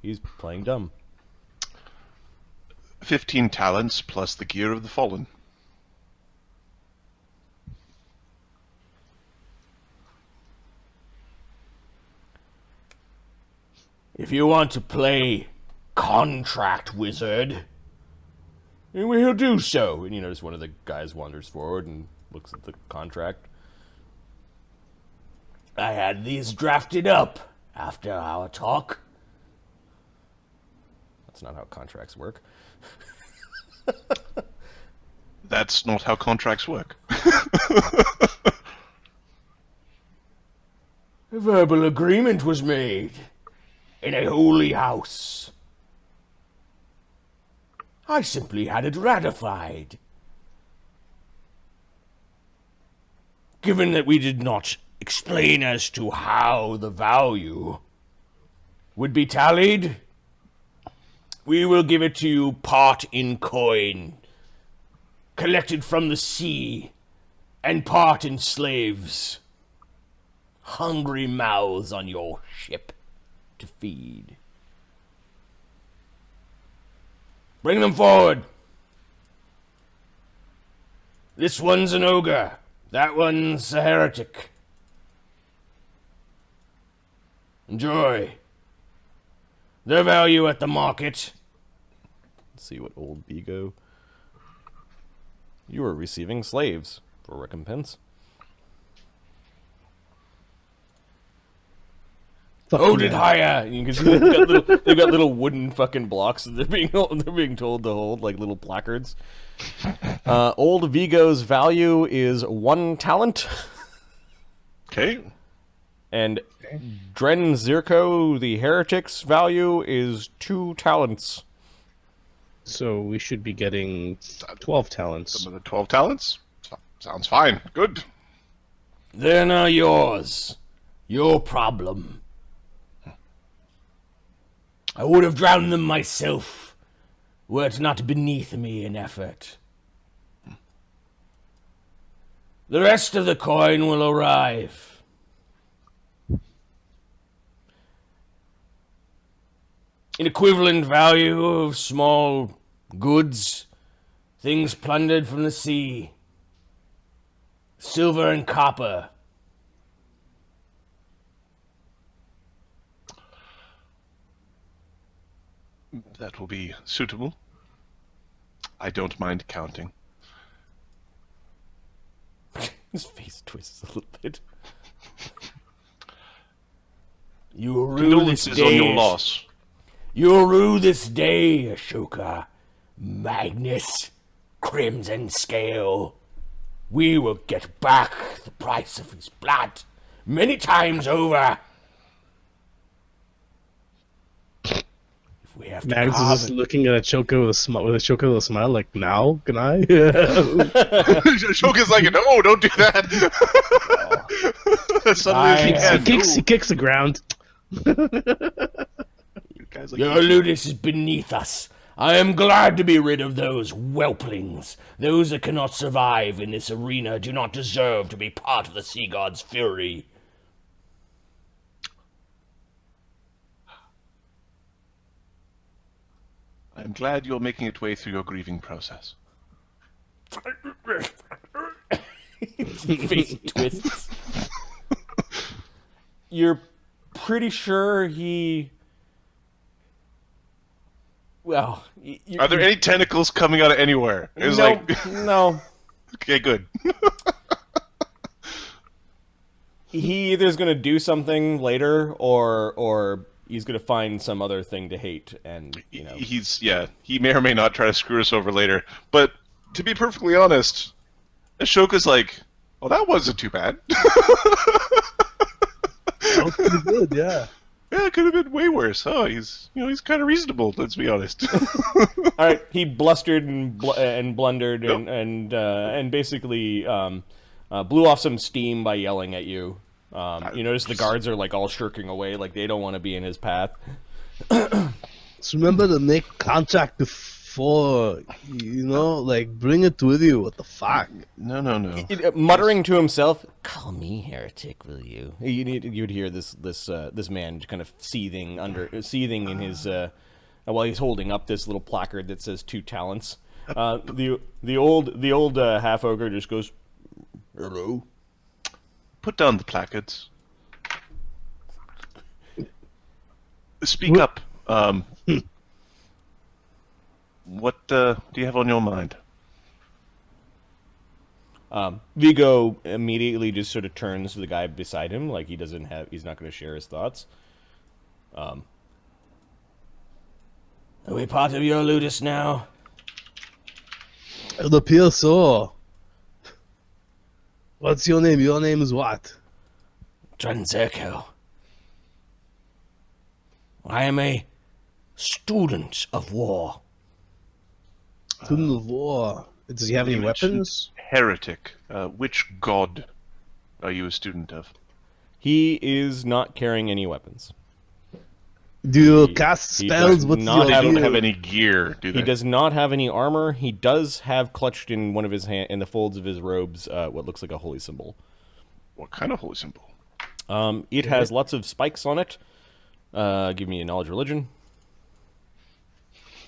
he's playing dumb. 15 talents plus the gear of the fallen. If you want to play contract wizard, we'll do so. And you notice one of the guys wanders forward and looks at the contract. I had these drafted up after our talk. That's not how contracts work. That's not how contracts work. A verbal agreement was made in a holy house. I simply had it ratified. Given that we did not explain as to how the value would be tallied, we will give it to you part in coin, collected from the sea, and part in slaves. Hungry mouths on your ship to feed. Bring them forward. This one's an ogre. That one's a heretic. Enjoy. Their value at the market. Let's see what old Viggo. You are receiving slaves for recompense. Hold it higher! You can see they've got little wooden fucking blocks that they're being told to hold, like little placards. Old Viggo's value is 1 talent. Okay. And Dren Zirko, the heretic's value is 2 talents. So we should be getting 12 talents. Some of the 12 talents? Sounds fine. Good. They're now yours. Your problem. I would have drowned them myself, were it not beneath me in effort. The rest of the coin will arrive. In equivalent value of small goods, things plundered from the sea, silver and copper. That will be suitable. I don't mind counting. His face twists a little bit. You will rue this day. On your loss. You will rue this day, Ashoka, Magnus, Crimson Scale. We will get back the price of his blood many times over. We have to Magnus is just looking at Ashoka with a smile, like, now? Can I? Ashoka's like, no, don't do that. He kicks the ground. Your ludis is beneath us. I am glad to be rid of those whelplings. Those that cannot survive in this arena do not deserve to be part of the sea god's fury. I'm glad you're making it way through your grieving process. Face twists. You're pretty sure he... Well... Are there any tentacles coming out of anywhere? No. Okay, good. He either is going to do something later, or he's going to find some other thing to hate, and, you know... He may or may not try to screw us over later. But, to be perfectly honest, Ashoka's like, well, that wasn't too bad. That was pretty good, yeah. Yeah, it could have been way worse. Oh, he's kind of reasonable, let's be honest. Alright, he blustered and blundered and basically blew off some steam by yelling at you. You notice the guards are like all shirking away, like they don't want to be in his path. So remember to make contact before, you know, like bring it with you. What the fuck? No. Muttering to himself, "Call me heretic, will you?" You'd hear this man kind of seething in his while he's holding up this little placard that says 2 talents. The old half ogre just goes, "Hello." Put down the placards. Speak up. What do you have on your mind? Viggo immediately just sort of turns to the guy beside him, like he's not going to share his thoughts. Are we part of your ludus now? It appears so. What's your name? Your name is what? Dren. I am a student of war. Student of war. Does he have any weapons? Heretic. Which god are you a student of? He is not carrying any weapons. Do you cast spells? What's your They don't gear? have any gear, do they? He does not have any armor. He does have clutched in one of his in the folds of his robes what looks like a holy symbol. What kind of holy symbol? It has lots of spikes on it. Give me a knowledge religion.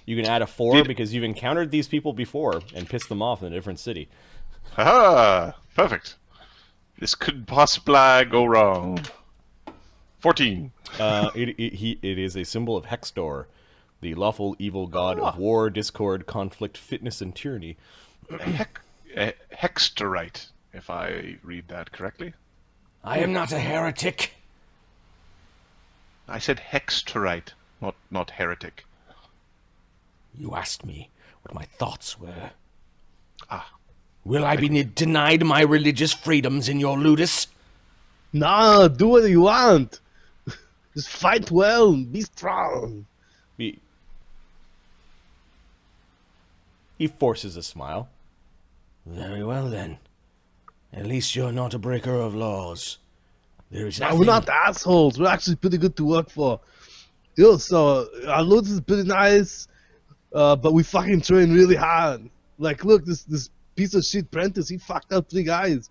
You can add a 4 because you've encountered these people before and pissed them off in a different city. Haha! Perfect. This could possibly go wrong. 14. It is a symbol of Hextor, the lawful evil god of war, discord, conflict, fitness, and tyranny. Hextorite, if I read that correctly. I am not a heretic. I said hextorite, not heretic. You asked me what my thoughts were. Ah. Will I be denied my religious freedoms in your ludus? Nah, do what you want. Just fight well, be strong. He forces a smile. Very well then. At least you're not a breaker of laws. There is nothing... We're not assholes. We're actually pretty good to work for. Yo, so our ludus is pretty nice, but we fucking train really hard. Like, look, this piece of shit Prentice, he fucked up 3 guys.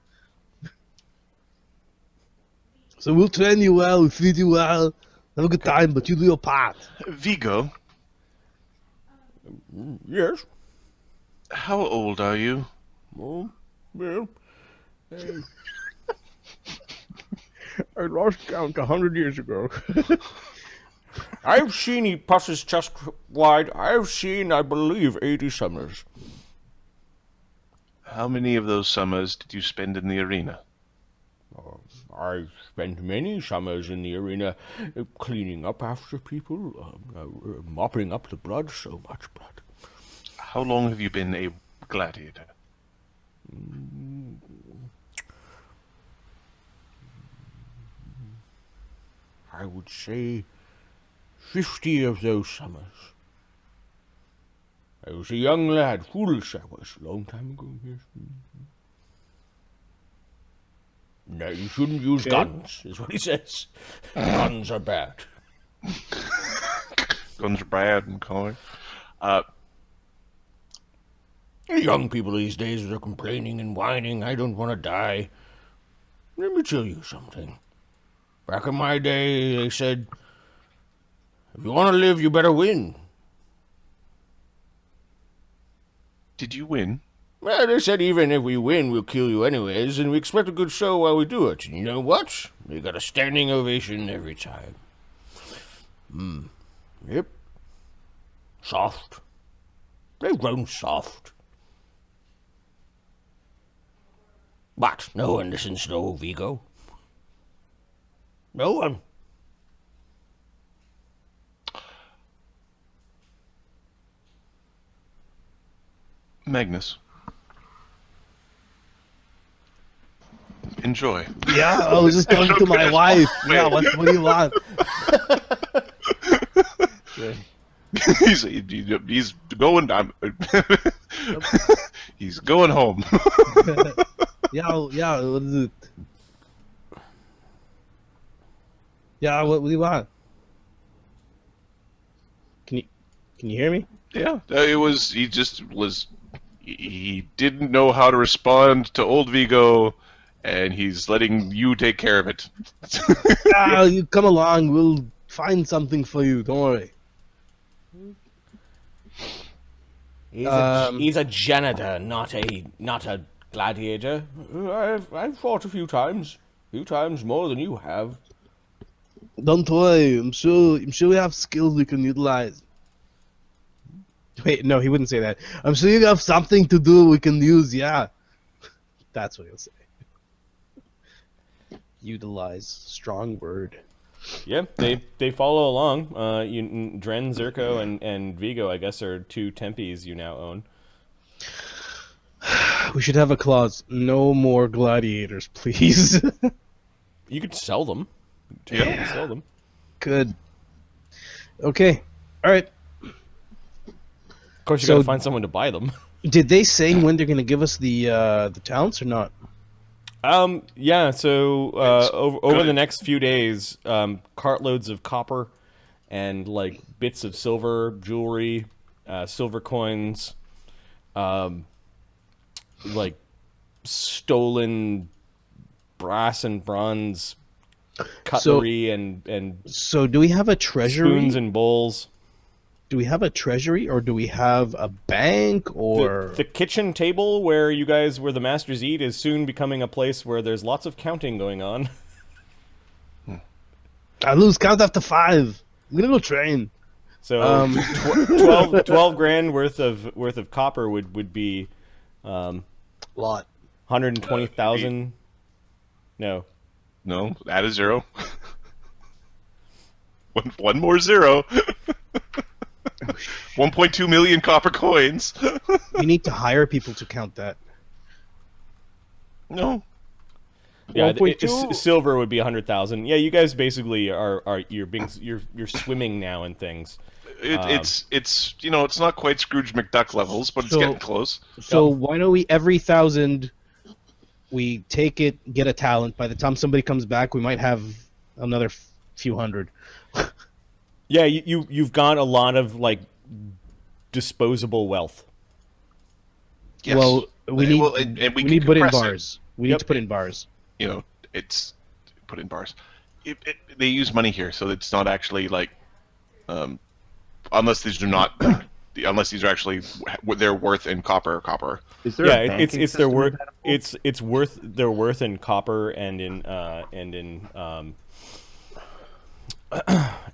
So we'll train you well, we'll feed you well, have a good time, but you do your part. Viggo, Yes. how old are you? Oh, well... I lost count 100 years ago. I've seen he puffs his chest wide. I've seen, I believe, 80 summers. How many of those summers did you spend in the arena? I've spent many summers in the arena cleaning up after people, mopping up the blood, so much blood. How long have you been a gladiator? I would say 50 of those summers. I was a young lad, foolish I was, a long time ago, yes. No, you shouldn't use guns, is what he says. Guns are bad. Guns are bad and calling. Young people these days are complaining and whining, I don't want to die. Let me tell you something. Back in my day, they said, if you want to live, you better win. Did you win? Well, they said even if we win, we'll kill you anyways, and we expect a good show while we do it. And you know what? We got a standing ovation every time. Yep. Soft. They've grown soft. But no one listens to old Viggo. No one. Magnus. Enjoy. Yeah, I was just talking to my wife. Yeah, what do you want? He's going. He's going home. Yeah, what is it? Yeah, what do you want? Can you hear me? Yeah, it was. He just was. He didn't know how to respond to old Viggo, and he's letting you take care of it. You come along. We'll find something for you. Don't worry. He's a janitor, not a gladiator. I've fought a few times more than you have. Don't worry. I'm sure we have skills we can utilize. Wait, no, he wouldn't say that. I'm sure you have something to do we can use. Yeah. That's what he'll say. Utilize. Strong word. Yeah, they follow along. Dren, Zirko, and Viggo, I guess, are 2 tempis you now own. We should have a clause. No more gladiators, please. You could sell them. Yeah. Sell them. Good. Okay. All right. Of course, you So- gotta find someone to buy them. Did they say when they're going to give us the talents or not? Yeah. So over good. the next few days, cartloads of copper and like bits of silver, jewelry, silver coins, like stolen brass and bronze cutlery and So do we have a treasury? spoons and bowls. Do we have a treasury or do we have a bank or... The kitchen table where the masters eat is soon becoming a place where there's lots of counting going on. I lose count after 5. I'm gonna go train. So 12 grand worth of copper would be Lot. 120,000. No. No, add a 0. one more 0. 1.2 million copper coins. You need to hire people to count that. No. Yeah, 1.2? silver would be 100,000. Yeah, you guys basically are you're swimming now in things. It's it's not quite Scrooge McDuck levels, but it's So- getting close. So why don't we, every 1,000, we take it, get a talent. By the time somebody comes back, we might have another few hundred. Yeah, you've got a lot of like disposable wealth. Yes. Well, we need, and we can need to put in compress it. bars. We need to put in bars. It's put in bars. They use money here, so it's not actually like, unless these are not, unless these are actually their worth in copper. Is there Yeah, a banking it's their system worth. available? It's worth their worth in copper and in.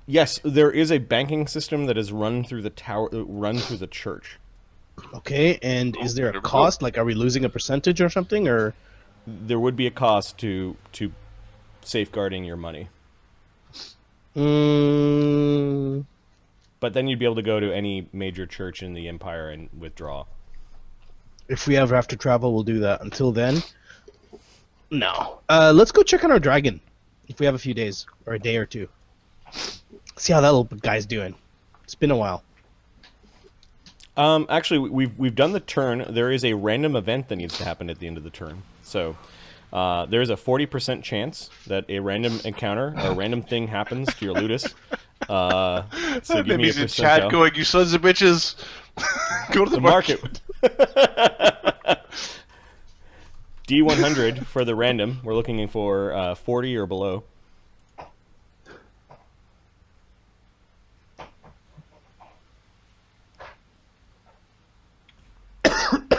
Yes, there is a banking system that is run through the church. Okay, and is there a whatever. cost? Like, are we losing a percentage or something? Or There would be a cost to safeguarding your money, but then you'd be able to go to any major church in the empire and withdraw. if we ever have to travel, we'll do that. Until then, no. Let's go check on our dragon. If we have a few days or a day or two, see how that little guy's doing. It's been a while. Actually, we've done the turn. There is a random event that needs to happen at the end of the turn. So there is a 40% chance that a random encounter or a random thing happens to your ludus. So give That me a means in chat percentile. going, you sons of bitches, go to the market. D100 for the random. We're looking for 40 or below.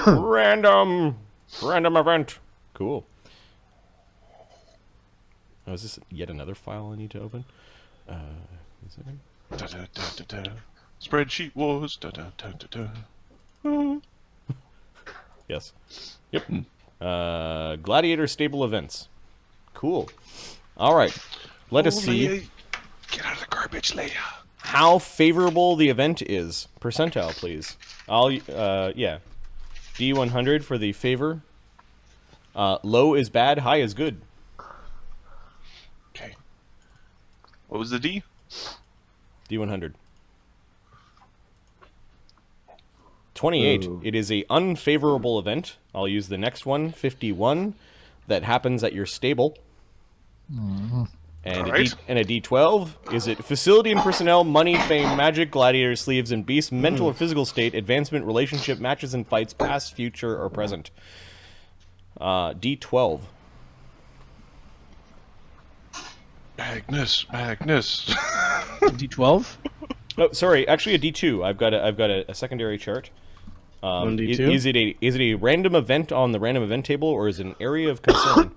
Random event. Cool. Oh, is this yet another file I need to open? One second. Da, da, da, da, da. Spreadsheet wars. Da, da, da, da, da. Yes. Yep. Gladiator stable events. Cool. All right. Let us see Leia, get out of the garbage, Leia. how favorable the event is. Percentile, please. Yeah. D100 for the favor. Low is bad, high is good. Okay. What was the D? D100. 28. Ooh. It is a unfavorable event. I'll use the next one, 51, that happens at your stable. And Alright. a D12. Is it facility and personnel, money, fame, magic, gladiators, sleeves, and beasts, mental or physical state, advancement, relationship, matches and fights, past, future, or present? D12. Magnus. D12. Oh, sorry. Actually, a D2. I've got a secondary chart. One D2? Is it a random event on the random event table, or is it an area of concern?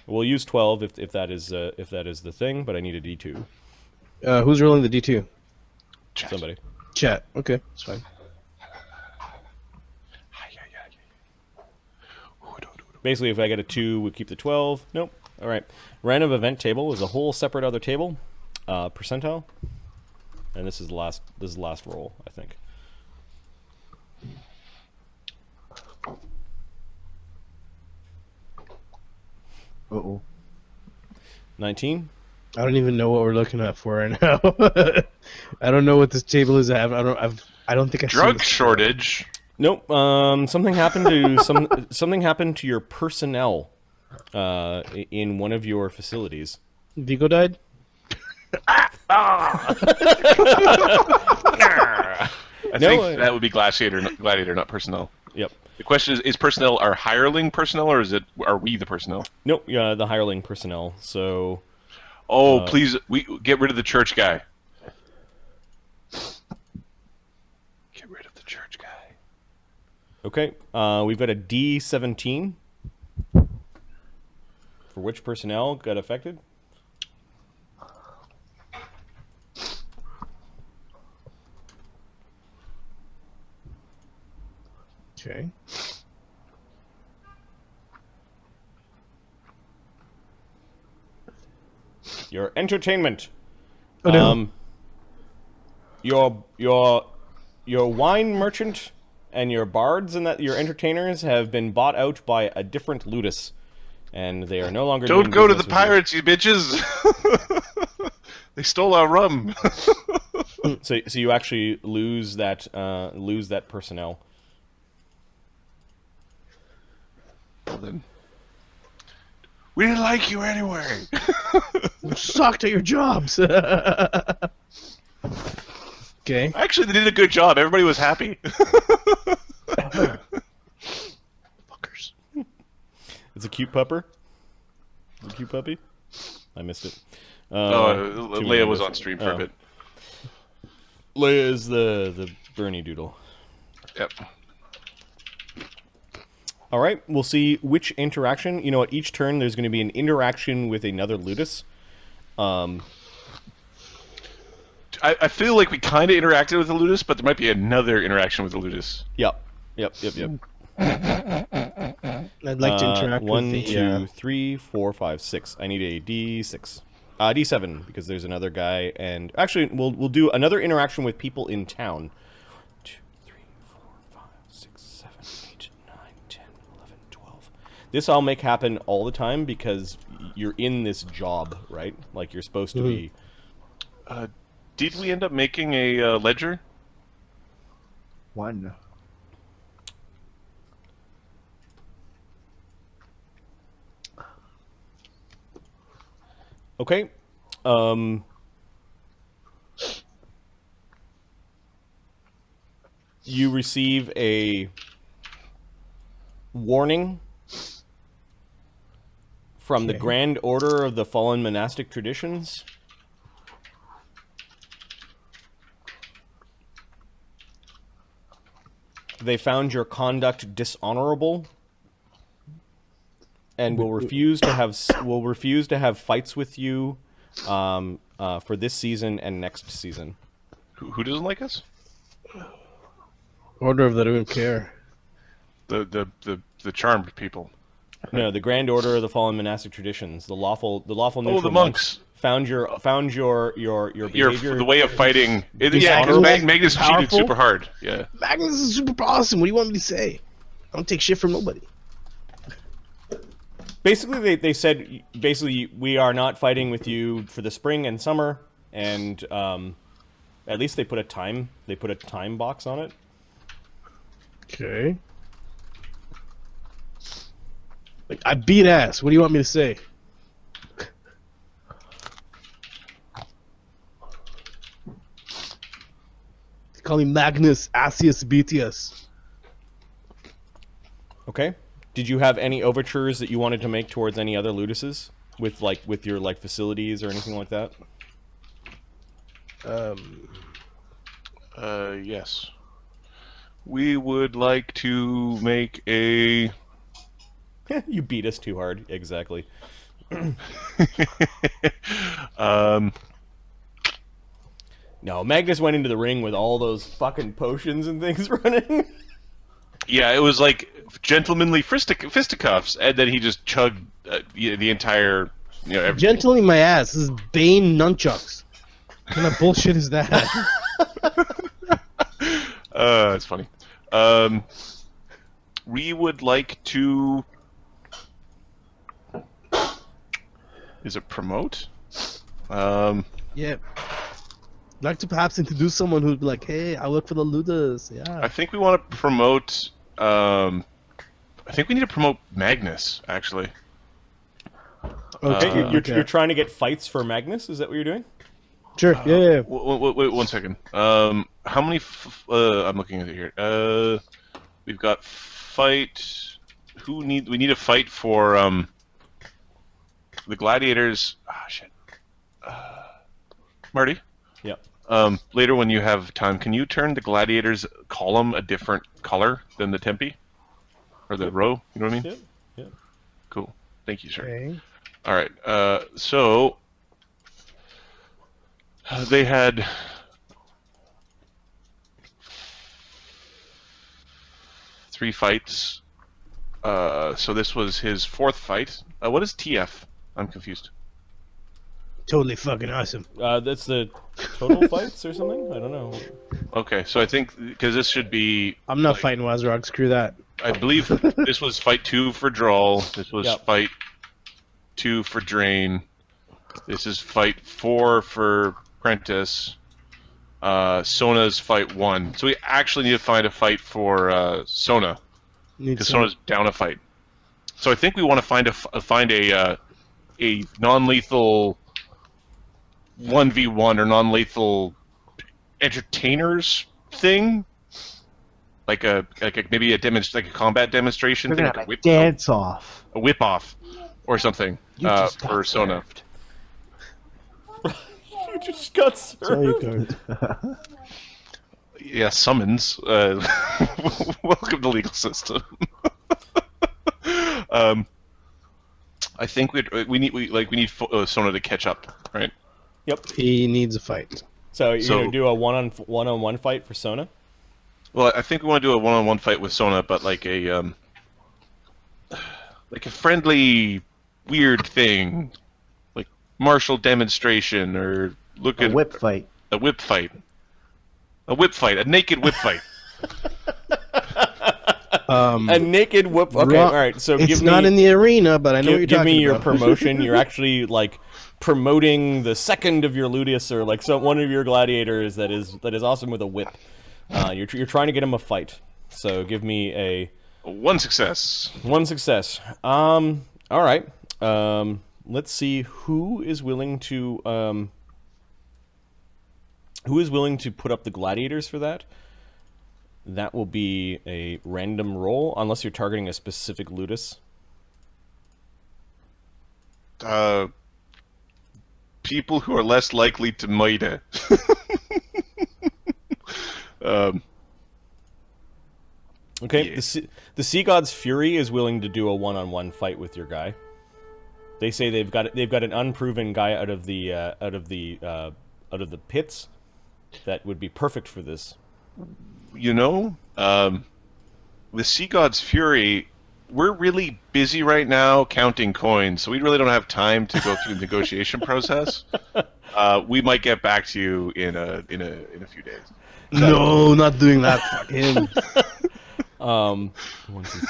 We'll use 12 if that is the thing, but I need a D2. Who's rolling the D2? Somebody. Chat. Okay, that's fine. Basically, if I get a 2, we keep the 12. Nope. All right. Random event table is a whole separate other table. Percentile. And this is the last roll, I think. Uh-oh. 19. I don't even know what we're looking at for right now. I don't know what this table is. I don't think I Drug shortage. Nope. Something happened to something happened to your personnel in one of your facilities. Viggo died. I think that would be gladiator, not personnel. Yep. The question is personnel our hireling personnel, or are we the personnel? Nope. Yeah, the hireling personnel. So. Oh, please, we get rid of the church guy. Get rid of the church guy. Okay. We've got a D17. For which personnel got affected? Okay. Your entertainment. Oh, no. Your wine merchant and your bards and your entertainers have been bought out by a different ludis, and they are no longer. Don't doing go to the business with pirates, you bitches! They stole our rum. you. So you actually lose that personnel. Well, then. We didn't like you anyway. You sucked at your jobs. Okay. Actually, they did a good job. Everybody was happy. Fuckers. It's a cute pupper. It's a cute puppy. I missed it. Leia was on stream for a bit. Leia is the Bernie doodle. Yep. All right, we'll see which interaction. You know, at each turn, there's going to be an interaction with another ludus. I feel like we kind of interacted with the ludus, but there might be another interaction with the ludus. Yep. I'd like to interact One, with the... 2, 3, 4, 5, 6. I need a D6. D7, because there's another guy. And actually, we'll do another interaction with people in town. 2, 3, 4, 5, 6, 7, 8, 9, 10, 11, 12. This I'll make happen all the time because you're in this job, right? Like you're supposed to be. Did we end up making a ledger? One. Okay. You receive a warning from the Grand Order of the Fallen Monastic Traditions. They found your conduct dishonorable and will refuse to have fights with you for this season and next season. Who doesn't like us? Order of the don't care. The charmed people. No, the Grand Order of the Fallen Monastic Traditions, the lawful neutral the monks. found your behavior. The way of fighting. Yeah, Dishonorable? because Magnus cheated Powerful? super hard. Yeah. Magnus is super awesome. What do you want me to say? I don't take shit from nobody. Basically, they said we are not fighting with you for the spring and summer, and at least they put a time box on it. Okay. Like, I beat ass. What do you want me to say? Call me Magnus Asius Betius. Okay. Did you have any overtures that you wanted to make towards any other ludises with your facilities or anything like that? Yes. We would like to make a... You beat us too hard. Exactly. No, Magnus went into the ring with all those fucking potions and things running. Yeah, it was like gentlemanly fisticuffs, and then he just chugged the entire... everything. Gently my ass. This is Bane nunchucks. What kind of bullshit is that? It's funny. We would like to... Is it promote? Yeah. I'd like to perhaps introduce someone who'd be like, hey, I work for the Ludus. Yeah. I think we want to promote... I think we need to promote Magnus, actually. Okay, Okay. you're trying to get fights for Magnus? Is that what you're doing? Sure, yeah. Wait 1 second. How many... I'm looking at it here. We've got fight... We need a fight for... the gladiators... Ah, shit. Marty? Yep. Later when you have time, can you turn the gladiators column a different color than the tempi? Or the row, you know what I mean? Yep. Yep. Cool. Thank you, sir. Okay. Alright, so... they had... 3 fights. So this was his 4th fight. What is TF? I'm confused. Totally fucking awesome. That's the total fights or something? I don't know. Okay, so I think... Because this should be... I'm not fighting Wazrog, screw that. I believe this was fight 2 for Droll. This was Yep. fight 2 for Drain. This is fight 4 for Prentice. Sona's fight 1. So we actually need to find a fight for Sona. Because Sona's down a fight. So I think we want to find a non-lethal 1v1 or non-lethal entertainers thing. Like maybe a combat demonstration thing, like a whip dance off. a whip off or something for Sona. You just got served. Yeah, summons. Welcome to legal system. I think we need Sona to catch up, right? Yep. He needs a fight. So you're gonna do a one-on-one fight for Sona? Well, I think we want to do a one-on-one fight with Sona, but like a friendly, weird thing, like martial demonstration, or A whip fight. a whip fight, a naked whip fight. A naked whip. Okay, all right. So it's not in the arena, but I know what you're give talking me your about. promotion. You're actually like promoting the second of your Ludus or like one of your gladiators that is awesome with a whip. You're trying to get him a fight. So give me a 1 success. 1 success. All right. Let's see who is willing to put up the gladiators for that. That will be a random roll, unless you're targeting a specific ludus. People who are less likely to Maeve. Okay, Yeah. the Sea God's Fury is willing to do a one-on-one fight with your guy. They say they've got an unproven guy out of the pits that would be perfect for this. You know, the Sea God's Fury, we're really busy right now counting coins, so we really don't have time to go through the negotiation process. We might get back to you in a few days. No, not doing that. Fuck him. 1,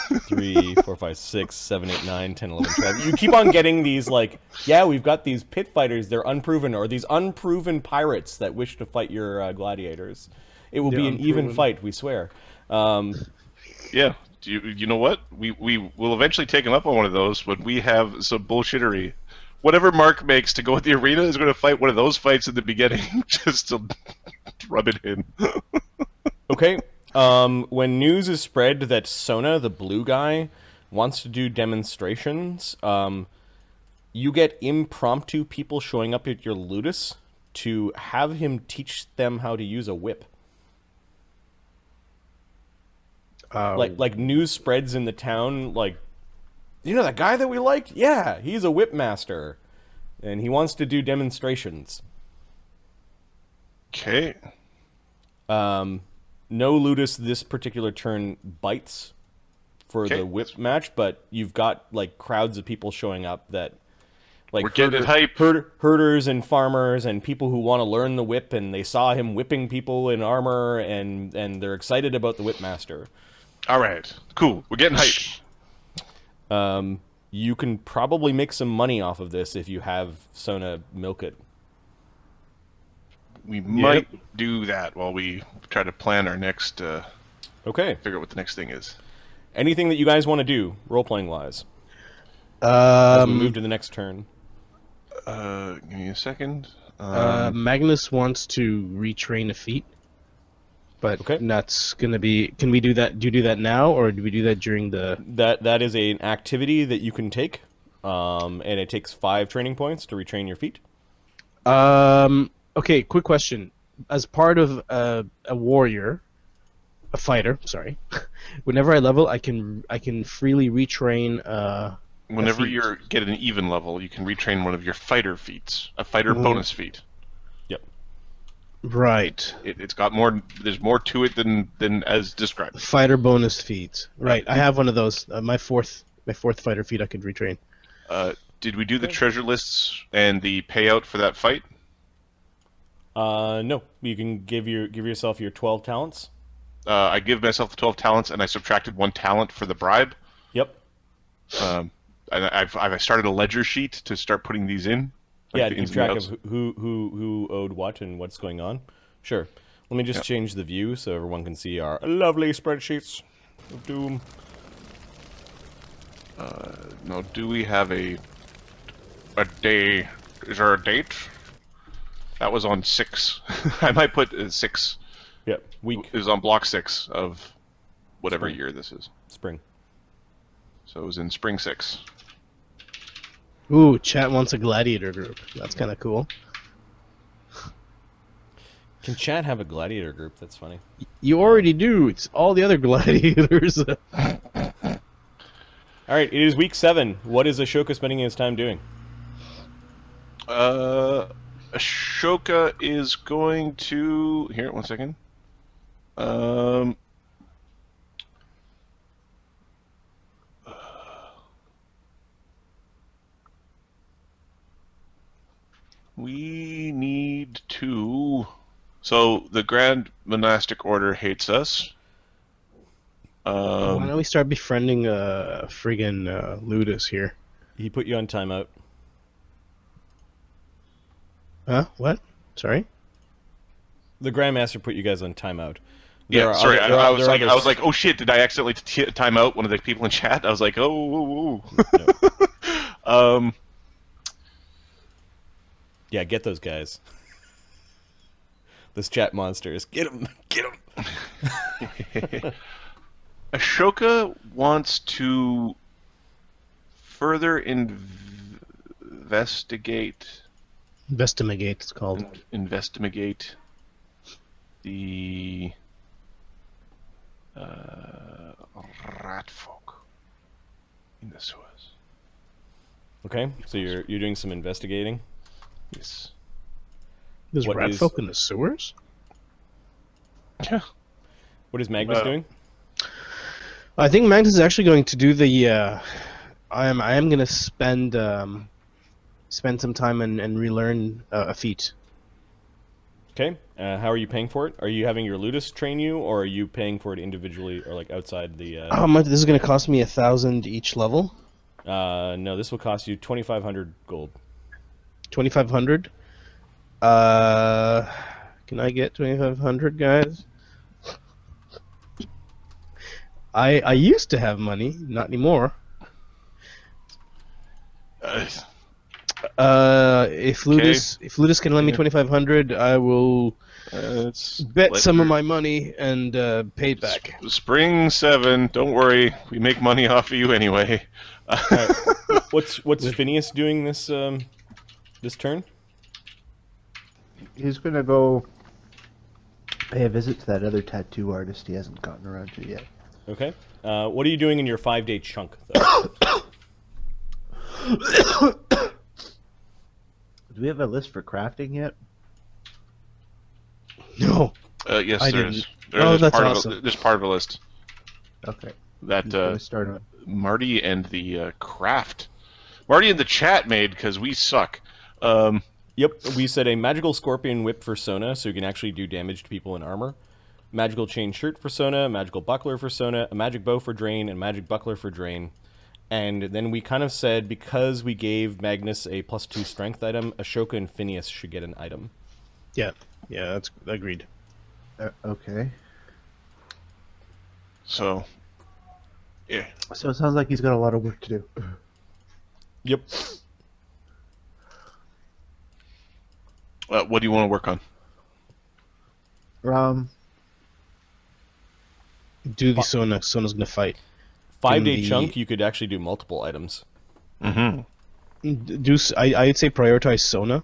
2, 3, 4, 5, 6, 7, 8, 9, 10, 11, 12. You keep on getting these like, yeah, we've got these pit fighters, they're unproven, or these unproven pirates that wish to fight your gladiators. It will be an even fight, we swear. Yeah, you know what? We will eventually take him up on one of those when we have some bullshittery. Whatever Mark makes to go with the arena is going to fight one of those fights in the beginning, just to rub it in. Okay. When news is spread that Sona, the blue guy, wants to do demonstrations, you get impromptu people showing up at your ludus to have him teach them how to use a whip. Like news spreads in the town, like, you know that guy that we liked? Yeah, he's a whip master, and he wants to do demonstrations. Okay. No ludus this particular turn bites for the whip match, but you've got like crowds of people showing up that, like, we're getting hype. Herders and farmers and people who want to learn the whip, and they saw him whipping people in armor, and they're excited about the whip master. All right, cool. We're getting hype. You can probably make some money off of this if you have Sona milk it. We might do that while we try to plan our next. Okay. Figure out what the next thing is. Anything that you guys want to do, role-playing wise? As we move to the next turn. Give me a second. Magnus wants to retrain a feat, but that's gonna be. Can we do that? Do you do that now, or do we do that during the? That is an activity that you can take, and it takes 5 training points to retrain your feat. Okay, quick question. As part of a fighter, sorry. Whenever I level, I can freely retrain. Whenever you get an even level, you can retrain one of your fighter feats, a fighter bonus feat. Yep. Right. It's got more. There's more to it than as described. Fighter bonus feat. Right. I have one of those. My fourth fighter feat I could retrain. Did we do the treasure lists and the payout for that fight? No. You can give yourself your 12 talents. I give myself the 12 talents, and I subtracted 1 talent for the bribe. Yep. And I've started a ledger sheet to start putting these in. Like to keep track of who owed what and what's going on. Sure. Let me just change the view so everyone can see our lovely spreadsheets of doom. Now, do we have a day? Is there a date? That was on 6. I might put 6. Yep. Week. It was on block 6 of whatever year this is. Spring. So it was in spring 6. Ooh, chat wants a gladiator group. That's kind of cool. Can chat have a gladiator group? That's funny. You already do. It's all the other gladiators. All right, it is week 7. What is Ashoka spending his time doing? Ashoka is going to... Here, 1 second. We need to... So, the Grand Monastic Order hates us. Why don't we start befriending friggin' ludus here? He put you on timeout. Huh? What? Sorry? The Grandmaster put you guys on timeout. Yeah, sorry. I was like, oh shit! Did I accidentally time out one of the people in chat? I was like, oh. No. Yeah, get those guys. Those chat monsters. Get them! Get them! Ashoka wants to further investigate. Investigate, it's called. Investigate the rat folk in the sewers. Okay, so you're doing some investigating. Yes. There's rat folk in the sewers? Yeah. What is Magnus doing? I think Magnus is actually going to do the. I am going to spend some time and relearn a feat. Okay. How are you paying for it? Are you having your ludus train you, or are you paying for it individually, or like outside the? How much? This is going to cost me 1,000 each level. No, this will cost you 2,500 gold. 2,500. Can I get 2,500, guys? I used to have money, not anymore. If Ludus can lend me 2,500, I will It's Bet some of my money and pay it back. Spring 7. Don't worry, we make money off of you anyway. Alright. What's Phineas doing this this turn? He's gonna go pay a visit to that other tattoo artist he hasn't gotten around to yet. Okay. What are you doing in your 5-day chunk, though? Do we have a list for crafting yet? No. Yes, I there didn't. is. That's part awesome. There's part of a list Okay. that Who's gonna start on? Marty and the craft. Marty and the chat made because we suck. Yep, we said a magical scorpion whip for Sona, so you can actually do damage to people in armor. Magical chain shirt for Sona, magical buckler for Sona, a magic bow for Drain, and magic buckler for Drain. And then we kind of said, because we gave Magnus a +2 strength item, Ashoka and Phineas should get an item. Yeah, that's agreed. Okay. So, yeah. So it sounds like he's got a lot of work to do. Yep. What do you want to work on? Do the Sona. Sona's gonna fight. 5-day the- chunk, you could actually do multiple items. Mm-hmm. I'd say prioritize Sona.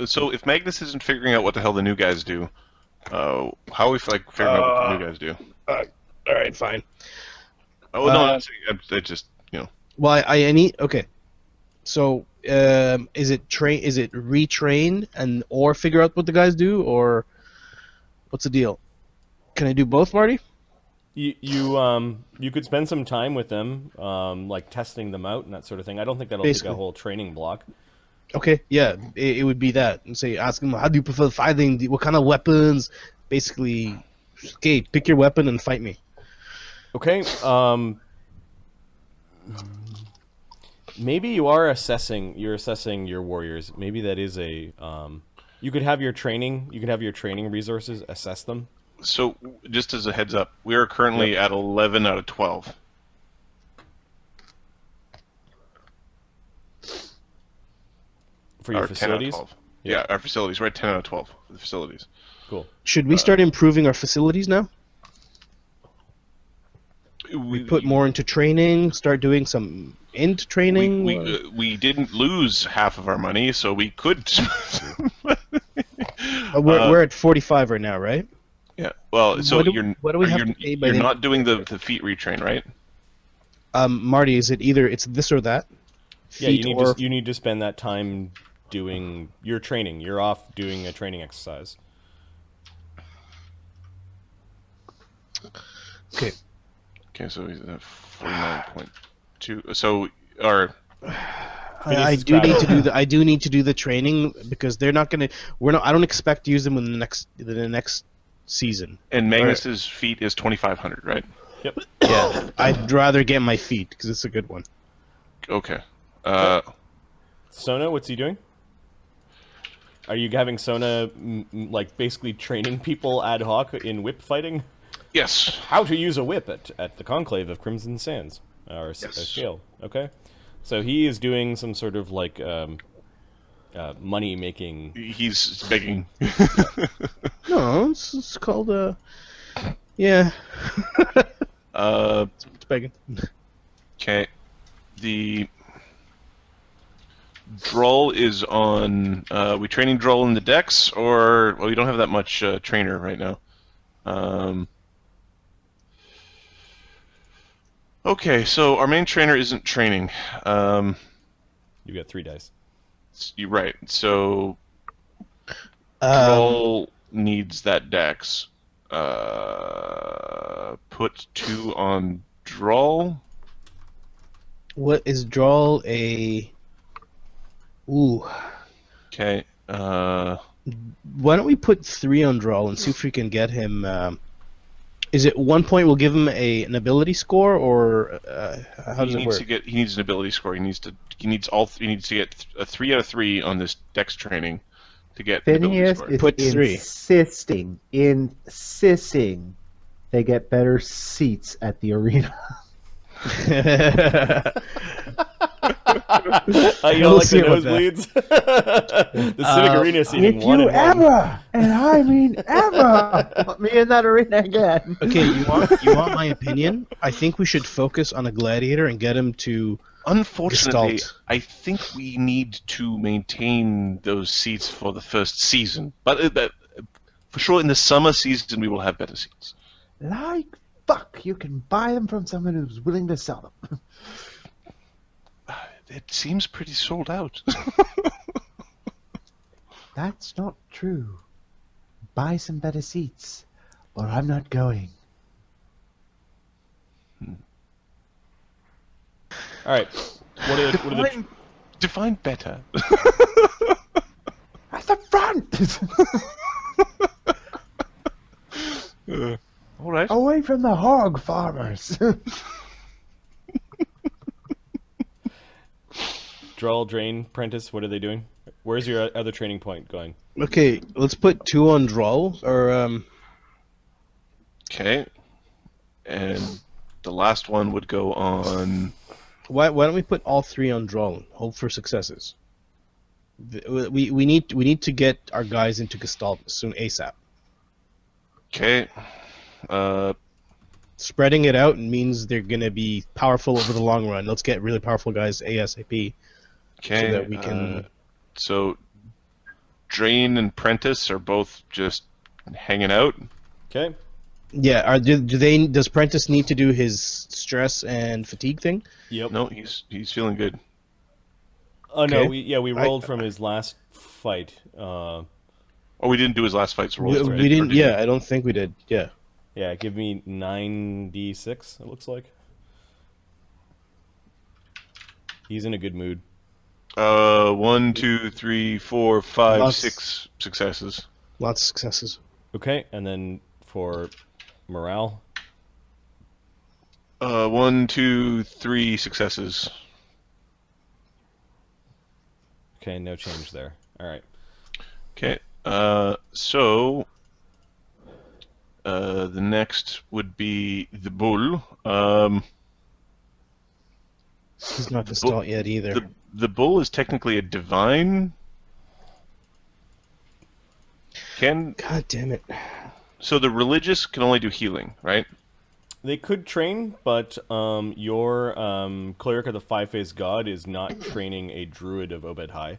So if Magnus isn't figuring out what the hell the new guys do, how are we figuring out what the new guys do? All right, fine. Oh no, I just Well, I need. Okay. So, is it retrain and or figure out what the guys do, or what's the deal? Can I do both, Marty? You could spend some time with them, like testing them out and that sort of thing. I don't think that'll Basically. take a whole training block. Okay, yeah, it would be that. And say, ask them, how do you prefer fighting? What kind of weapons? Basically, okay, pick your weapon and fight me. Okay. Maybe you're assessing your warriors. Maybe that is a you could have your training resources assess them. So just as a heads up, we are currently at 11 out of 12. For your Or 10 out of facilities. 12. Yeah, our facilities. We're at 10 out of 12 for the facilities. Cool. Should we start improving our facilities now? We put more into training. Start doing some into training. We didn't lose half of our money, so we could. We're at 45 right now, right? Yeah. Well, so what do we have to pay by you're the- not doing the feet retrain, right? Marty, is it either it's this or that? Yeah, you Feet need to spend that time doing your training. You're off doing a training exercise. Okay. Okay, so he's at 49.2. So our I do need to do the need to do the training because they're not gonna. I don't expect to use them in the next season. and Magnus's feet is 2,500, right? Yep. Yeah, I'd rather get my feet because it's a good one. Okay. Sona, what's he doing? Are you having Sona like basically training people ad hoc in whip fighting? Yes. How to use a whip at the Conclave of Crimson Sands, or Yes. scale. Okay, so he is doing some sort of like money making. He's begging. No, it's called yeah. It's begging. Okay. The Droll is on. We training Droll in the decks, or well, we don't have that much trainer right now. Okay, so our main trainer isn't training. You got 3 dice. You're right. So Um, Droll needs that dex. Put 2 on Droll. what is draw a? Ooh. Okay. Why don't we put 3 on draw and see if we can get him? Is it 1 point we'll give him an ability score, or how does it work? He needs an ability score. He needs to get a 3 out of 3 on this dex training to get an ability Phineas score. is Put 3. insisting they get better seats at the arena. You know, We'll like see the about that. nosebleeds. The Civic Arena seating If 1 you and 1. ever, and I mean ever, put me in that arena again. Okay, you want my opinion? I think we should focus on a gladiator and get him to. Unfortunately, Gestalt. I think we need to maintain those seats for the first season. But for sure, in the summer season, we will have better seats. Like fuck, you can buy them from someone who's willing to sell them. It seems pretty sold out. That's not true. Buy some better seats, or I'm not going. All right. What are the Define better. At the front! All right. Away from the hog farmers! Droll, Drain, Prentice? What are they doing? Where's your other training point going? Okay, let's put 2 on Droll, or Okay. And the last one would go on. why don't we put all 3 on Droll? Hope for successes. We need to get our guys into Gestalt soon ASAP. Okay. Spreading it out means they're gonna be powerful over the long run. Let's get really powerful guys ASAP. Okay. So that we can. So, Drain and Prentice are both just hanging out. Okay. Yeah, does Prentice need to do his stress and fatigue thing? Yep. No, he's feeling good. Oh no, Okay. we rolled from his last fight. Oh, we didn't do his last fight, so roll it, We right? didn't. Or did Yeah, I don't think we did. Yeah. Yeah, give me 9d6. It looks like he's in a good mood. 1, 2, 3, 4, 5, Lots. 6 successes. Lots of successes. Okay, and then for morale. 1, 2, 3 successes. Okay, no change there. All right. Okay. So the next would be the bull. He's not Gestalt yet either. The bull is technically a divine. God damn it. So the religious can only do healing, right? They could train, but your cleric of the five-faced god is not training a druid of Obed High.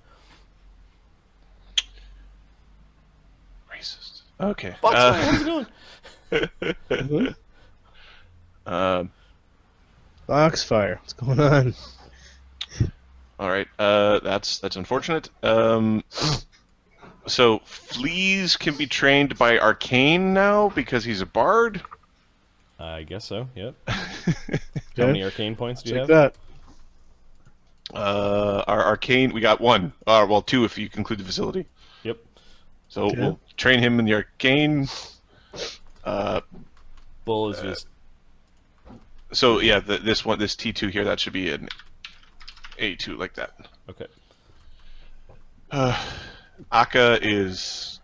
Racist. Okay. Foxfire, how's it going? Foxfire, what's going on? All right. That's unfortunate. So Fleas can be trained by Arcane now because he's a bard. I guess so. Yep. Okay. How many arcane points do you Check have? that. Our Arcane, we got 1. Well, 2 if you conclude the facility. Yep. So Okay. we'll train him in the Arcane. Bull is just So yeah, this T2 here, that should be an A2 like that. okay. Akka is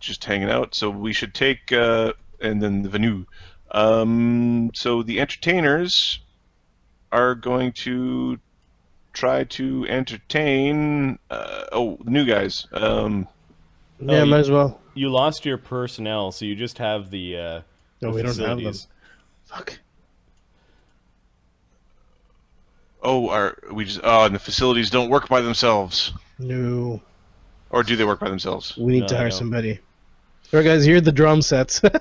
just hanging out, so we should take and then the Venu. So the entertainers are going to try to entertain. The new guys. Yeah, you- might as well. You lost your personnel, so you just have the No, the we don't have them. facilities. Fuck. And the facilities don't work by themselves, No. or do they work by themselves? We need No, to I hire don't. somebody. Alright guys, here are the drum sets. Have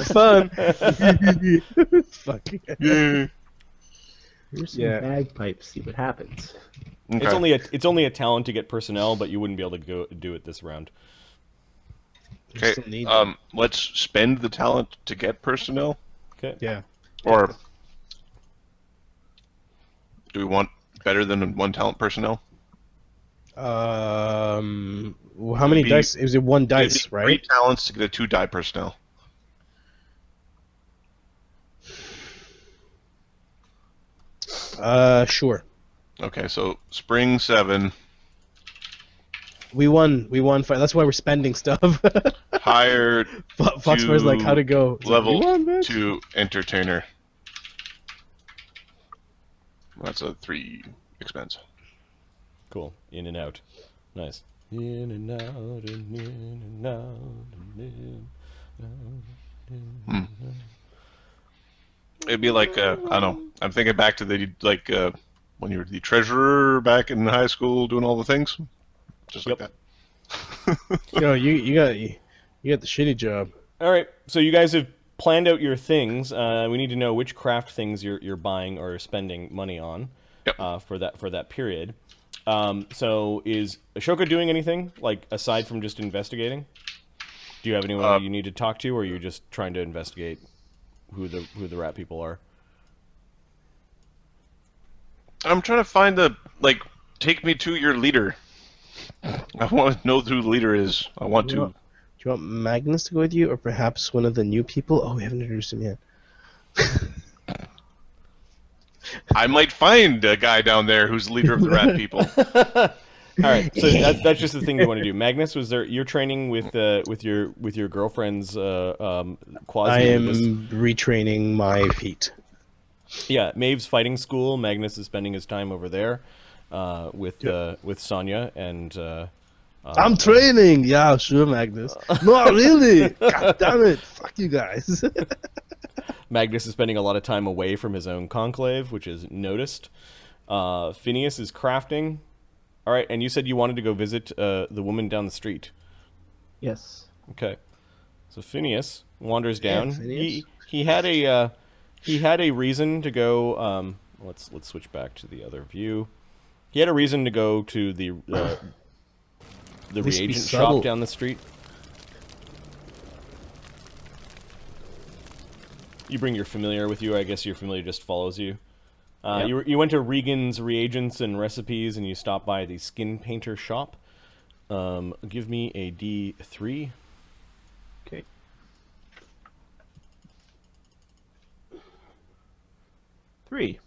fun. Fuck. Yeah. Here's some Yeah. bagpipes. See what happens. Okay. It's only a talent to get personnel, but you wouldn't be able to go do it this round. Okay. Still need them. Let's spend the talent to get personnel, Okay. Yeah. or do we want better than 1 talent personnel? How many be- dice? Is it 1 It'd dice, be right? 3 talents to get a 2 die personnel. Sure. Okay, so spring 7, We won fight. That's why we're spending stuff. hired Foxfire's like, how'd it go? It's like, level "You won, bitch." 2 entertainer. That's a 3 expense. Cool. In and out. Nice. In and out and in and out and in and out. It'd be like I don't know. I'm thinking back to the when you were the treasurer back in high school doing all the things, just like that. You got the shitty job. All right. So you guys have planned out your things. We need to know which craft things you're buying or spending money on. Yep. For that period. So is Ashoka doing anything like aside from just investigating? Do you have anyone you need to talk to, or are you just trying to investigate who the rat people are? I'm trying to find take me to your leader. I want to know who the leader is. I want to. Do you want Magnus to go with you, or perhaps one of the new people? Oh, we haven't introduced him yet. I might find a guy down there who's the leader of the rat people. All right, so that's just the thing you want to do. Magnus, you're training with your girlfriend's quasi? I am retraining my feet. Yeah, Maeve's fighting school. Magnus is spending his time over there with Sonya and. I'm training. Yeah, sure, Magnus. Not really. God damn it! Fuck you guys. Magnus is spending a lot of time away from his own conclave, which is noticed. Phineas is crafting. All right, and you said you wanted to go visit the woman down the street. Yes. Okay, so Phineas wanders down. Phineas. He had a reason to go. Let's switch back to the other view. He had a reason to go to the least be reagent subtle. shop down the street. You bring your familiar with you. I guess your familiar just follows you. Yep. You went to Regan's Reagents and Recipes, and you stopped by the Skin Painter shop. Give me a D3. Okay. Three.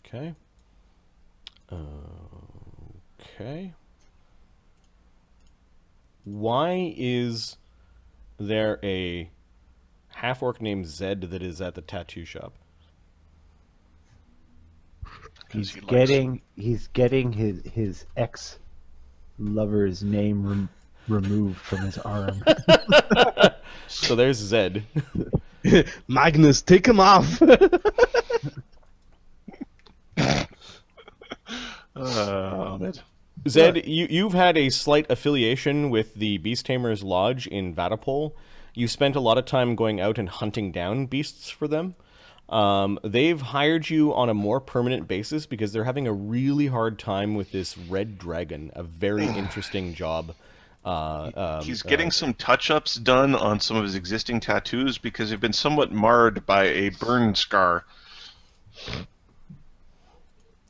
Okay. Okay. Why is there a half-orc named Zed that is at the tattoo shop? He's he getting his ex lover's name removed from his arm. So there's Zed. Magnus, take him off. Zed, you've had a slight affiliation with the Beast Tamers Lodge in Vatapol. You spent a lot of time going out and hunting down beasts for them. They've hired you on a more permanent basis because they're having a really hard time with this red dragon, a very interesting job. He's getting some touch-ups done on some of his existing tattoos because they've been somewhat marred by a burn scar.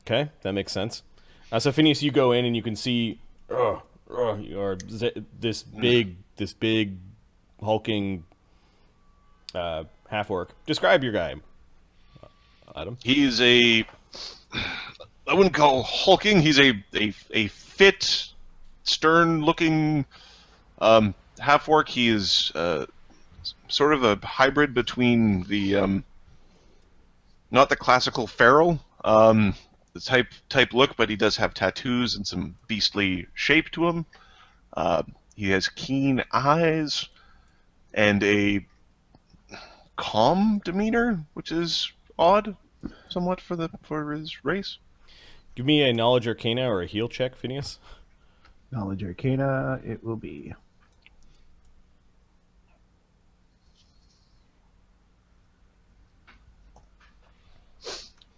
Okay, that makes sense. So Phineas, you go in and you can see this big hulking half-orc. Describe your guy, Adam. He's I wouldn't call hulking. He's a fit, stern-looking half-orc. He is sort of a hybrid between the not the classical feral the type look, but he does have tattoos and some beastly shape to him. He has keen eyes and a calm demeanor, which is odd, somewhat for his race. Give me a knowledge arcana or a heal check, Phineas. Knowledge Arcana, it will be.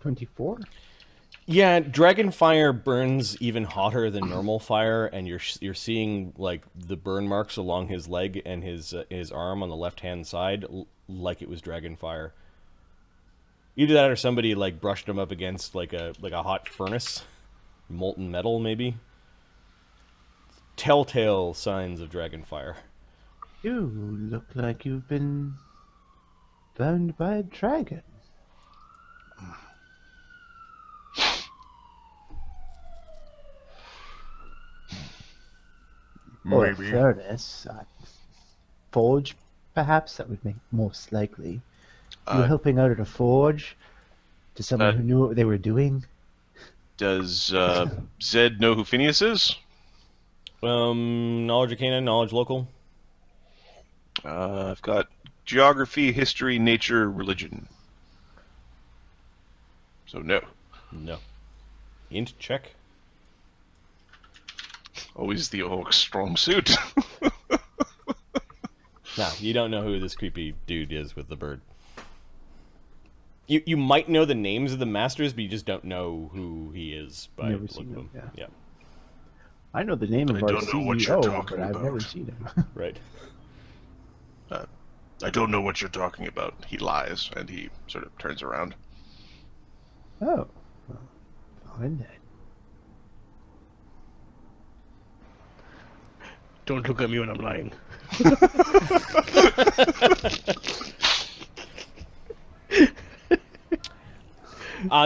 $24. Yeah, dragon fire burns even hotter than normal fire, and you're seeing like the burn marks along his leg and his arm on the left hand side, like it was dragon fire. Either that, or somebody like brushed him up against like a hot furnace, molten metal maybe. Telltale signs of dragon fire. You look like you've been burned by a dragon. Or a furnace. Forge, perhaps, that would make most likely. You were helping out at a forge to someone who knew what they were doing? Does Zed know who Phineas is? Knowledge arcana, knowledge local. I've got geography, history, nature, religion. So no. No. Int check. Always the orc's strong suit. Nah, you don't know who this creepy dude is with the bird. You might know the names of the masters, but you just don't know who he is by Never looking seen at him, them. yeah. Yeah, I know the name of our don't know what you're CEO, talking but I've never about. seen him. right. I don't know what you're talking about. He lies, and he sort of turns around. Oh. Well, fine then. Don't look at me when I'm lying.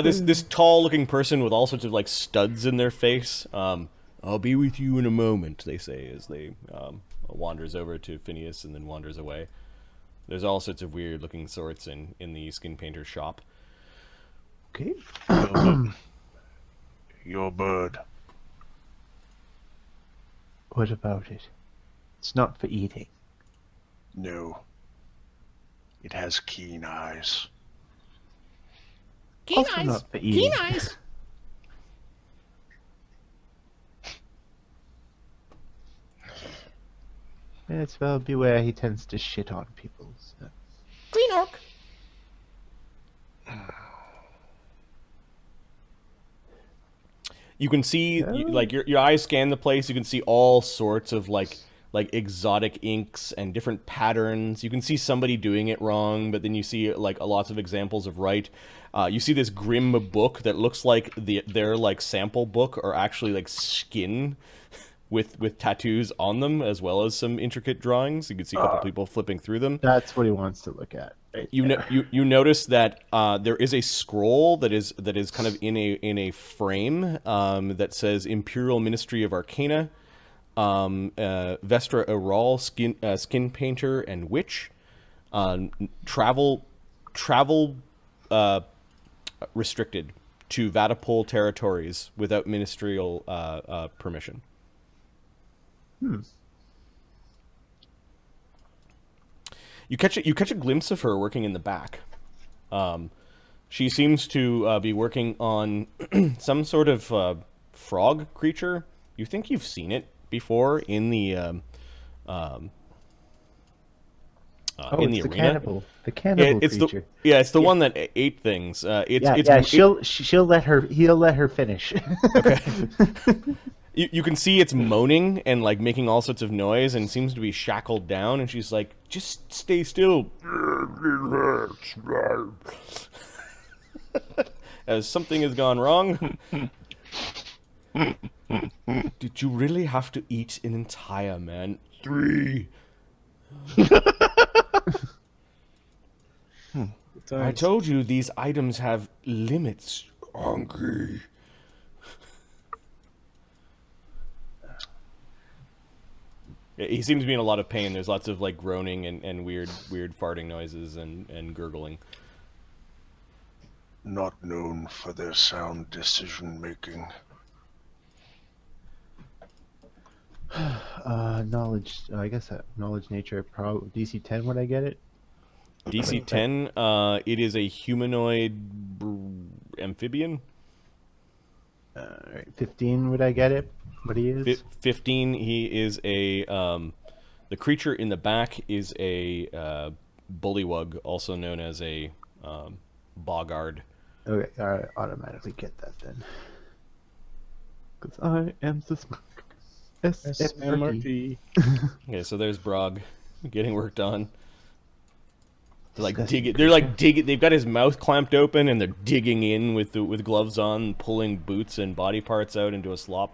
This tall-looking person with all sorts of like studs in their face. I'll be with you in a moment, they say as they wanders over to Phineas and then wanders away. There's all sorts of weird-looking sorts in the skin painter's shop. Okay. Your bird. What about it? It's not for eating. No. It has keen eyes. Also not for eating. Yes, well, beware, he tends to shit on people. So. Green orc. You can see, like your eyes scan the place. You can see all sorts of like exotic inks and different patterns. You can see somebody doing it wrong, but then you see like lots of examples of right. You see this grim book that looks like their like sample book are actually like skin with tattoos on them, as well as some intricate drawings. You can see a couple people flipping through them. That's what he wants to look at. Right You notice that there is a scroll that is kind of in a frame that says Imperial Ministry of Arcana, Vestra Aral, skin painter and witch, travel restricted to Vatapol territories without ministerial permission. You catch a glimpse of her working in the back. She seems to be working on some sort of frog creature. You think you've seen it before in the in the it's the arena. cannibal. The cannibal creature. It's the one that ate things. He'll let her finish. Okay. You can see it's moaning and like making all sorts of noise and seems to be shackled down, and she's like, just stay still. As something has gone wrong. Did you really have to eat an entire man? 3. I told you these items have limits. Hungry. He seems to be in a lot of pain. There's lots of like groaning and weird farting noises and gurgling. Not known for their sound decision making. Knowledge. I guess knowledge nature. DC 10. Would I get it? DC 10. It is a humanoid amphibian. Right. 15. Would I get it? What he is? 15. He is a. The creature in the back is a bullywug, also known as a boggard. Okay, I automatically get that then. Because I am the smart. SMRT. Okay, so there's Brog getting worked on. They're like digging. They're like digging. They've got his mouth clamped open, and they're digging in with gloves on, pulling boots and body parts out into a slop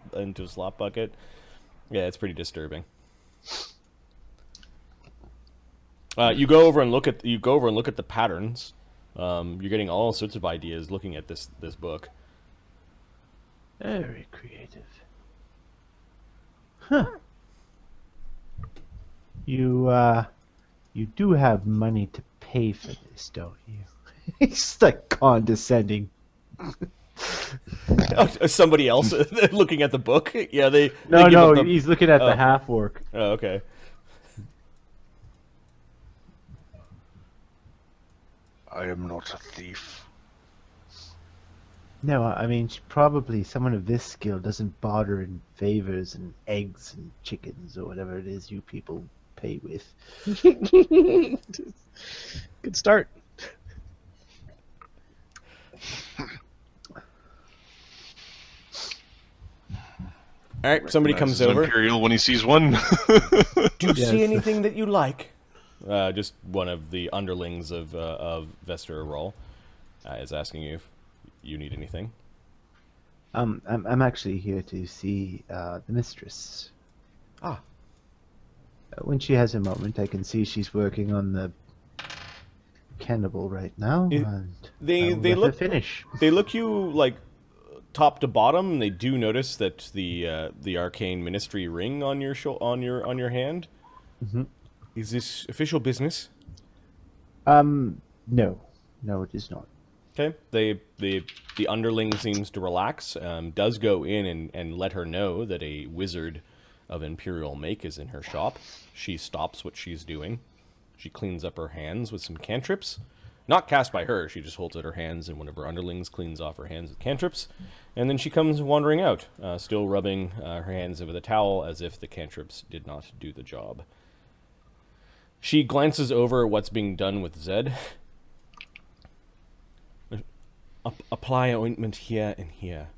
bucket. Yeah, it's pretty disturbing. You go over and look at the patterns. You're getting all sorts of ideas looking at this book. Very creative. Huh. You do have money to pay for this, don't you? He's like condescending. Somebody else looking at the book? Yeah, they No, give up the... he's looking at the half-orc. Oh, okay. I am not a thief. No, I mean, probably someone of this skill doesn't barter in favors and eggs and chickens or whatever it is you people pay with. Good start. All right, somebody comes Recognizes over. Imperial when he sees one. Do you Yes. see anything that you like? Just one of the underlings of Vester Roll is asking you if you need anything. I'm actually here to see the mistress. Ah. When she has a moment, I can see she's working on the cannibal right now. And they I will let her look finish. They look you like top to bottom. They do notice that the arcane ministry ring on your on your hand. Mm-hmm. Is this official business? No, it is not. Okay. The underling seems to relax. Does go in and let her know that a wizard of imperial make is in her shop. She stops what she's doing. She cleans up her hands with some cantrips. Not cast by her, she just holds out her hands, and one of her underlings cleans off her hands with cantrips. And then she comes wandering out, still rubbing her hands over the towel as if the cantrips did not do the job. She glances over what's being done with Zed. Apply ointment here and here.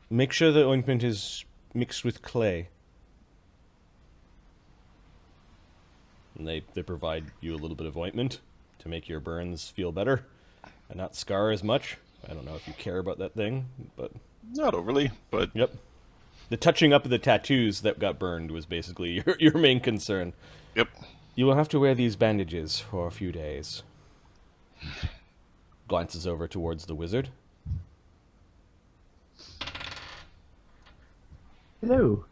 Make sure the ointment is mixed with clay. And they provide you a little bit of ointment to make your burns feel better and not scar as much. I don't know if you care about that thing, but... Not overly, but... Yep. The touching up of the tattoos that got burned was basically your main concern. Yep. You will have to wear these bandages for a few days. Glances over towards the wizard. Hello.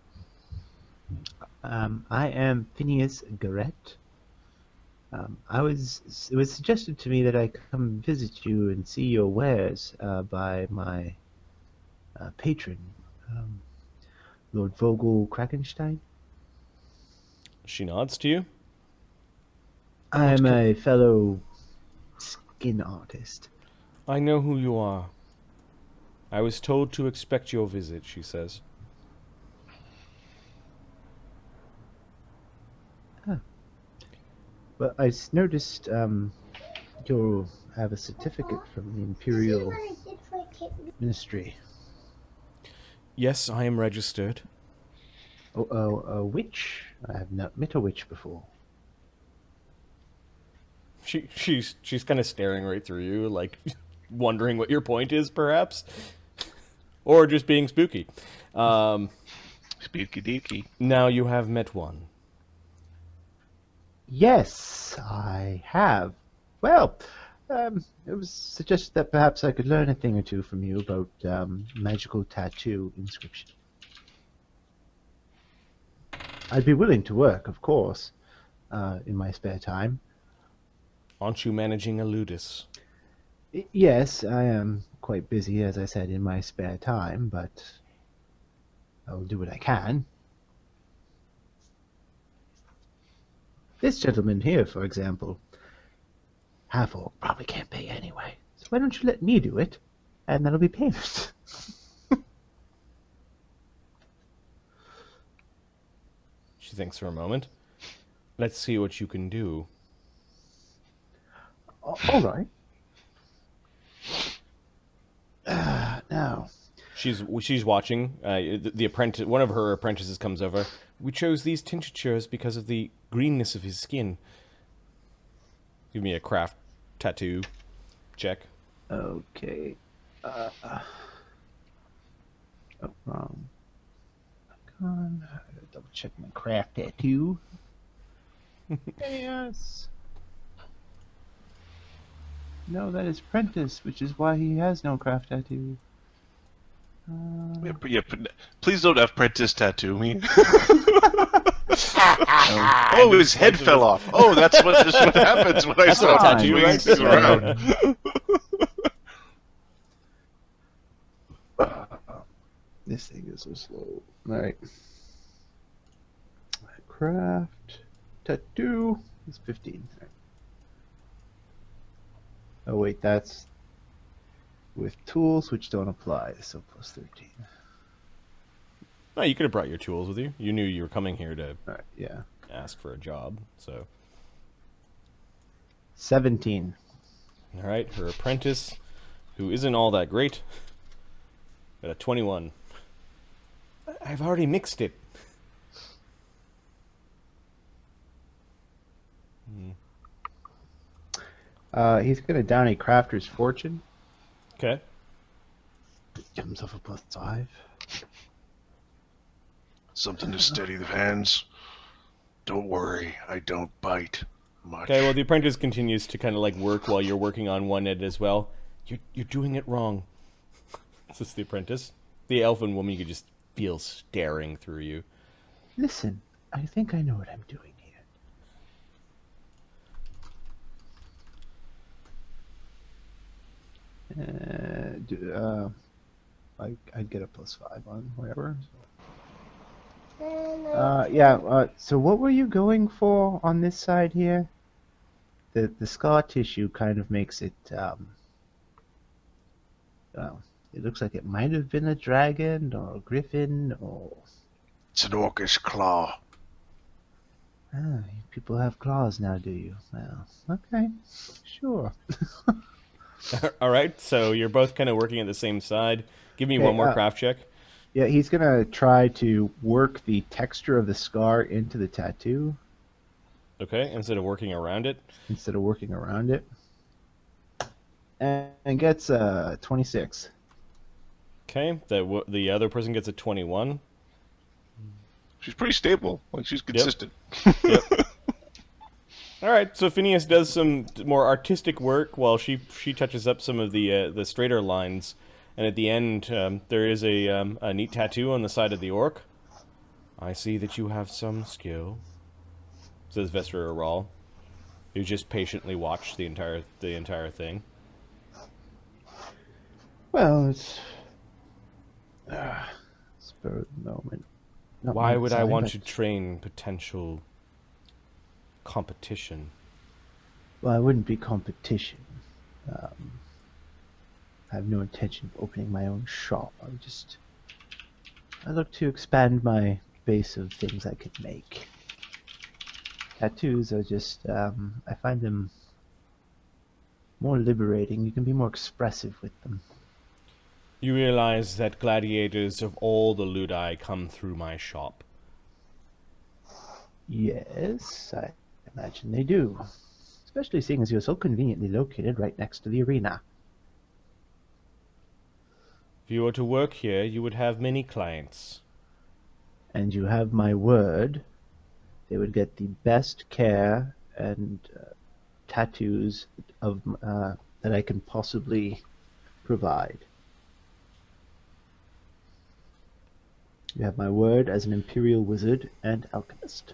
I am Phineas Garrett. It was suggested to me that I come visit you and see your wares by my patron, Lord Vogul Krakenstein. She nods to you. I am a fellow skin artist. I know who you are. I was told to expect your visit, she says. Well, I noticed you have a certificate from the Imperial Ministry. Yes, I am registered. A witch? I have not met a witch before. She's kind of staring right through you, like wondering what your point is, perhaps, or just being spooky. Spooky deaky. Now you have met one. Yes, I have. Well, it was suggested that perhaps I could learn a thing or two from you about magical tattoo inscription. I'd be willing to work, of course, in my spare time. Aren't you managing a ludis? Yes, I am quite busy, as I said, in my spare time, but I'll do what I can. This gentleman here, for example, half-orc probably can't pay anyway. So why don't you let me do it, and that'll be payment. She thinks for a moment. Let's see what you can do. All right. Now. She's watching. The apprentice, one of her apprentices, comes over. We chose these tinctures because of the greenness of his skin. Give me a craft tattoo check. Okay. Oh, wrong. Come on. I gotta double check my craft tattoo. Yes. No, that is Prentice, which is why he has no craft tattoo. Please don't have Prentice tattoo me. Oh, his head fell off. Oh, that's what happens when I That's what a start tattoo, swinging right? things around. This thing is so slow. Alright. Craft. Tattoo is 15. Right. Oh, wait, that's with tools which don't apply, so plus 13. No, you could have brought your tools with you. You knew you were coming here to Alright, yeah. ask for a job, so. 17. All right, her apprentice, who isn't all that great, got a 21. I've already mixed it. He's gonna down a crafter's fortune. Okay. Give himself a plus 5. Something to steady the hands. Don't worry, I don't bite much. Okay, well, the apprentice continues to kind of like work while you're working on one end as well. You're doing it wrong. This is the apprentice. The elfin woman you could just feel staring through you. Listen, I think I know what I'm doing here. I'd get a plus 5 on whatever. So what were you going for on this side here? The scar tissue kind of makes it, it looks like it might have been a dragon or a griffin or... It's an orcish claw. Ah, people have claws now, do you? Well, okay, sure. All right, so you're both kind of working at the same side. Give me Okay, one more craft check. Yeah, he's gonna try to work the texture of the scar into the tattoo Okay, instead of working around it. instead of working around it, and gets 26. Okay, the other person gets a 21. She's pretty stable. Like, she's consistent. Yep. All right, so Phineas does some more artistic work while she touches up some of the straighter lines, and at the end there is a neat tattoo on the side of the orc. I see that you have some skill, says Vestra Rawl, who just patiently watched the entire thing. Well, it's spur of the moment. Not Why my would I design, want but- to train potential competition? Well, I wouldn't be competition. I have no intention of opening my own shop. I look to expand my base of things I could make. Tattoos are just, I find them more liberating. You can be more expressive with them. You realize that gladiators of all the ludi come through my shop. Yes, I imagine they do. Especially seeing as you're so conveniently located right next to the arena. If you were to work here, you would have many clients. And you have my word, they would get the best care and tattoos of that I can possibly provide. You have my word as an imperial wizard and alchemist.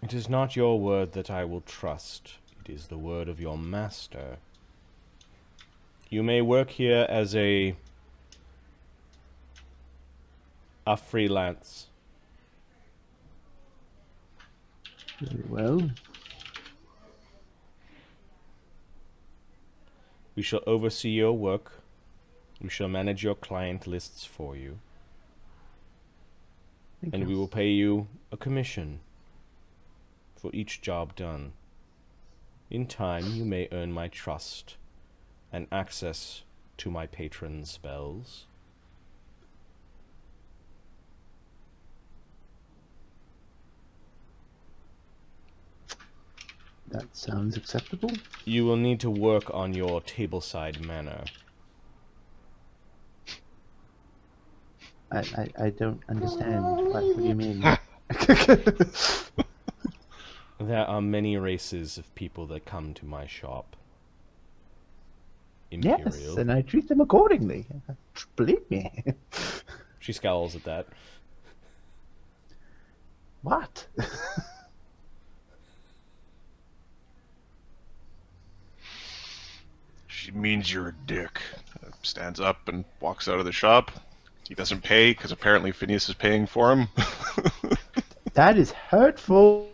It is not your word that I will trust. It is the word of your master. You may work here as a freelance. Very well. We shall oversee your work. We shall manage your client lists for you. Thank And you. we will pay you a commission for each job done. In time, you may earn my trust and access to my patron's spells. That sounds acceptable. You will need to work on your tableside manner. I don't understand. What do you mean? There are many races of people that come to my shop. Imperial. Yes, and I treat them accordingly. Believe me. She scowls at that. What? She means you're a dick. Stands up and walks out of the shop. He doesn't pay because apparently Phineas is paying for him. That is hurtful.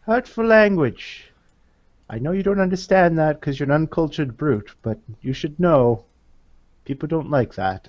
Hurtful language. I know you don't understand that because you're an uncultured brute, but you should know people don't like that.